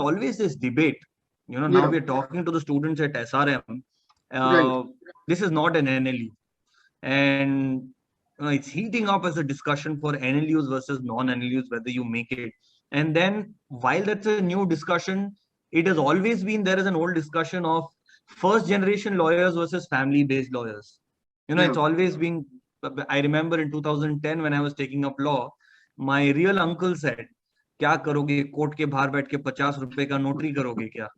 always this debate. Now Yeah. we're talking to the students at SRM. Right. This is not an NLU, and it's heating up as a discussion for NLUs versus non-NLUs, whether you make it. And then, while that's a new discussion, it has always been there is an old discussion of first generation lawyers versus family based lawyers. Yeah. It's always been. I remember in 2010 when I was taking up law, my real uncle said, क्या करोगे court के बाहर बैठ के 50 रुपए का notary करोगे क्या?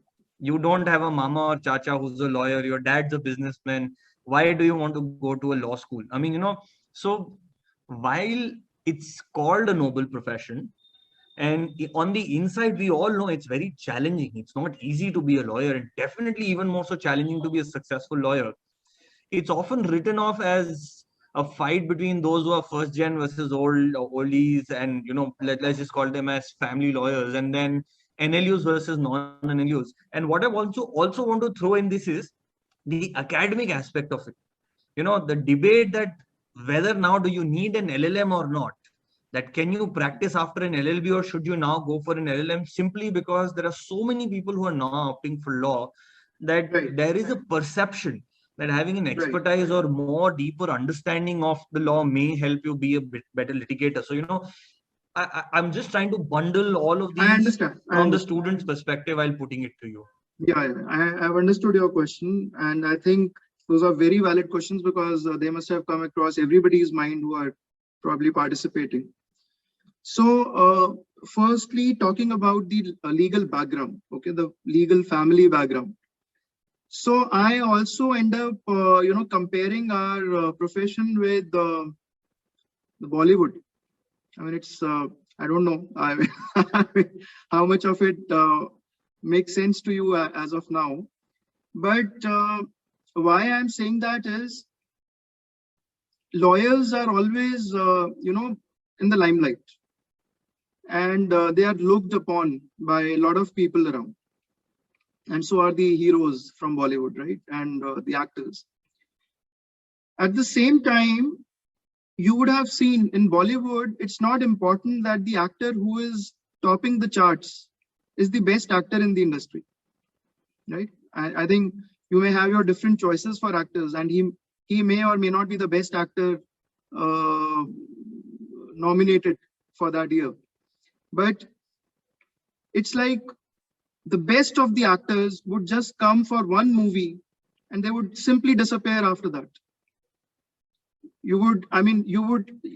You don't have a mama or chacha who's a lawyer, your dad's a businessman. Why do you want to go to a law school? I mean, so while it's called a noble profession, and on the inside we all know it's very challenging, it's not easy to be a lawyer, and definitely even more so challenging to be a successful lawyer. It's often written off as a fight between those who are first gen versus oldies, and let's just call them as family lawyers, and then NLUs versus non-NLUs. And what I also want to throw in this is the academic aspect of it. The debate that whether now do you need an LLM or not, that can you practice after an LLB or should you now go for an LLM, simply because there are so many people who are now opting for law, that Right. there is a perception that having an Right. expertise or more deeper understanding of the law may help you be a bit better litigator. So I'm just trying to bundle all of I these understand. I from the understand. student's perspective while putting it to you. Yeah, I've understood your question, and I think those are very valid questions because they must have come across everybody's mind who are probably participating. So, firstly, talking about the legal background, okay, the legal family background. So I also end up, comparing our profession with the Bollywood. I mean, it's I don't know how much of it makes sense to you as of now. But why I'm saying that is lawyers are always, in the limelight, and they are looked upon by a lot of people around. And so are the heroes from Bollywood, right? And the actors. At the same time, you would have seen in Bollywood, it's not important that the actor who is topping the charts is the best actor in the industry, right? I think you may have your different choices for actors, and he may or may not be the best actor nominated for that year. But it's like the best of the actors would just come for one movie and they would simply disappear after that. You would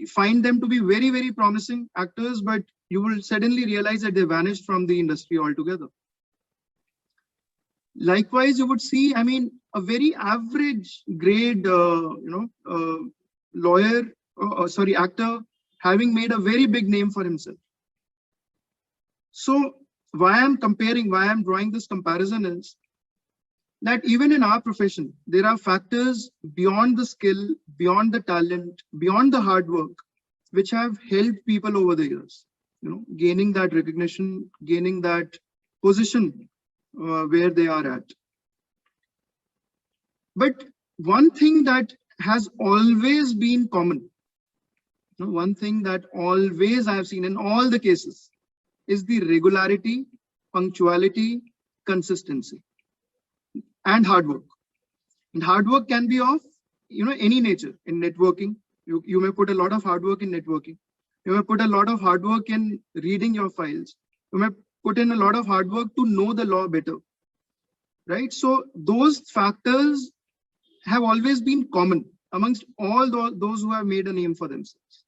find them to be very, very promising actors, but you will suddenly realize that they vanished from the industry altogether. Likewise, you would see, a very average grade, lawyer, actor having made a very big name for himself. So why I'm drawing this comparison is that even in our profession, there are factors beyond the skill, beyond the talent, beyond the hard work, which have helped people over the years, gaining that recognition, gaining that position where they are at. But one thing that has always been common, one thing that always I have seen in all the cases is the regularity, punctuality, consistency, and hard work. And hard work can be of any nature. In networking, you may put a lot of hard work in networking. You may put a lot of hard work in reading your files. You may put in a lot of hard work to know the law better, right? So those factors have always been common amongst all those who have made a name for themselves.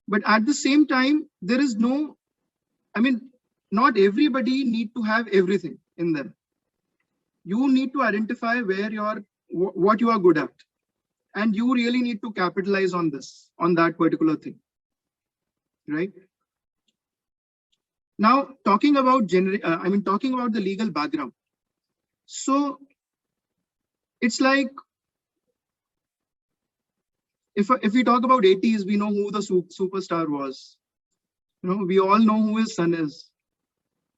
But at the same time, there is not everybody need to have everything in them. You need to identify what you are good at, and you really need to capitalize on that particular thing, right? Now, talking about the legal background. So it's like, if we talk about 80s, we know who the superstar was. We all know who his son is.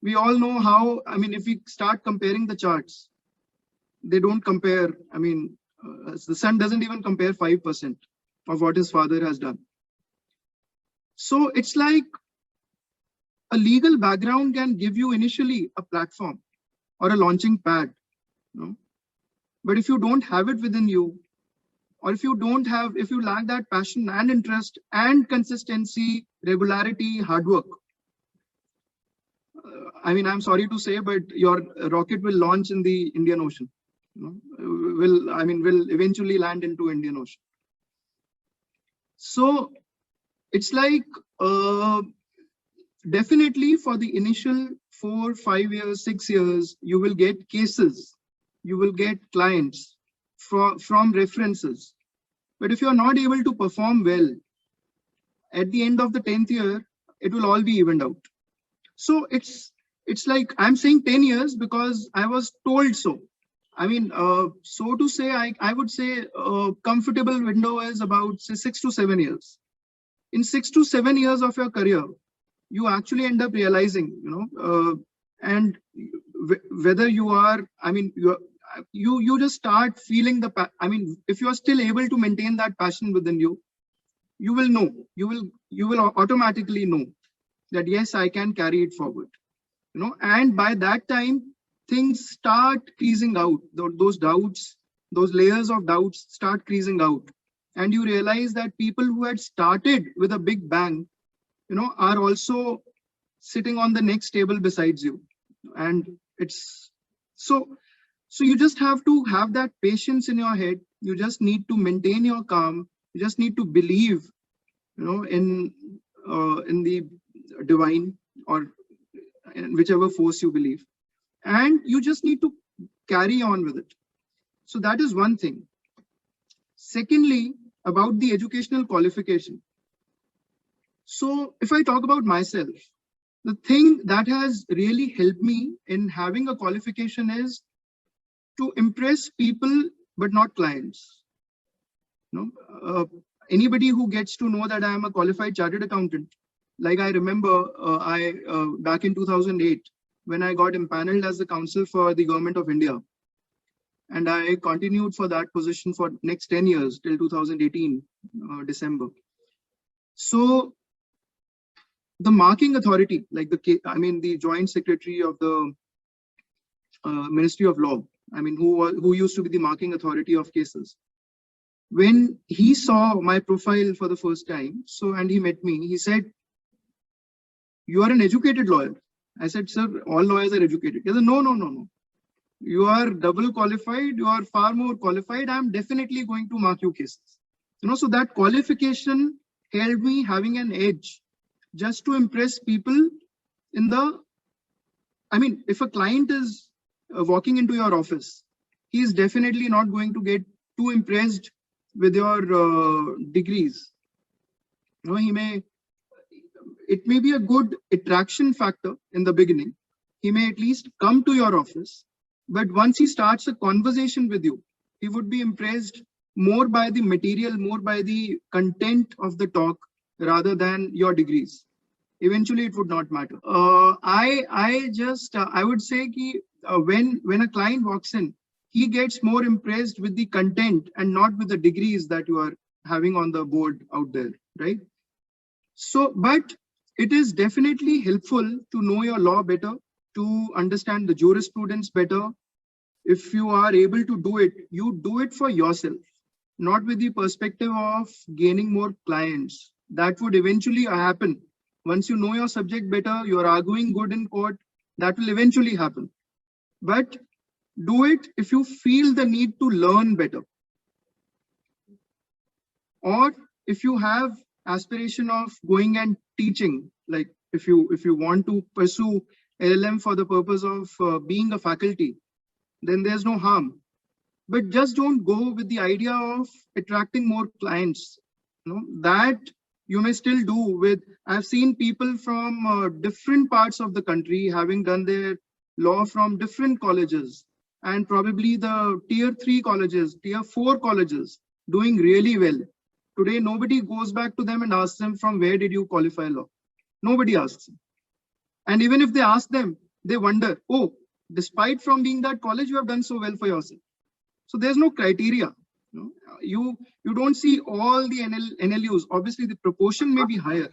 We all know how, if we start comparing the charts, they don't compare. The son doesn't even compare 5% of what his father has done. So it's like a legal background can give you initially a platform or a launching pad, but if you don't have it within you, or if you lack that passion and interest and consistency, regularity, hard work, I mean, I'm sorry to say, but your rocket will launch in the Indian Ocean. Will eventually land into Indian Ocean. So it's like, definitely for the initial 4, 5 years, 6 years, you will get cases, you will get clients from references. But if you're not able to perform well, at the end of the 10th year, it will all be evened out. So it's like, I'm saying 10 years because I was told so. I mean, so to say, I would say a comfortable window is about, say, 6 to 7 years. In 6 to 7 years of your career, you actually end up realizing, and whether you are, I mean, you just start feeling if you are still able to maintain that passion within you, you will know, you will automatically know that yes, I can carry it forward, and by that time, things start creasing out. Those doubts, those layers of doubts start creasing out, and you realize that people who had started with a big bang, are also sitting on the next table besides you. And it's so you just have to have that patience in your head. You just need to maintain your calm. You just need to believe, in the divine, or in whichever force you believe. And you just need to carry on with it. So that is one thing. Secondly, about the educational qualification. So if I talk about myself, the thing that has really helped me in having a qualification is to impress people, but not clients. Anybody who gets to know that I am a qualified chartered accountant, like I remember back in 2008, when I got empaneled as the counsel for the Government of India, and I continued for that position for next 10 years till 2018 December. So the marking authority, like the Joint Secretary of the Ministry of Law, who used to be the marking authority of cases, when he saw my profile for the first time, and he met me, he said, "You are an educated lawyer." I said, "Sir, all lawyers are educated." He said, No. You are double qualified. You are far more qualified. I'm definitely going to mark you cases. So that qualification helped me having an edge just to impress people if a client is walking into your office, he is definitely not going to get too impressed with your degrees. It may be a good attraction factor in the beginning. He may at least come to your office, but once he starts a conversation with you, he would be impressed more by the material, more by the content of the talk rather than your degrees. Eventually, it would not matter. I would say that when a client walks in, he gets more impressed with the content and not with the degrees that you are having on the board out there, right? So, but it is definitely helpful to know your law better, to understand the jurisprudence better. If you are able to do it, you do it for yourself, not with the perspective of gaining more clients. That would eventually happen. Once you know your subject better, you are arguing good in court, that will eventually happen. But do it if you feel the need to learn better. Or if you have aspiration of going and teaching, like if you want to pursue LLM for the purpose of being a faculty, then there's no harm. But just don't go with the idea of attracting more clients. That you may still do with. I've seen people from different parts of the country having done their law from different colleges, and probably the tier 3 colleges, tier 4 colleges doing really well. Today, nobody goes back to them and asks them, from where did you qualify law? Nobody asks them. And even if they ask them, they wonder, oh, despite from being that college, you have done so well for yourself. So there's no criteria. You don't see all the NLUs. Obviously, the proportion may be higher,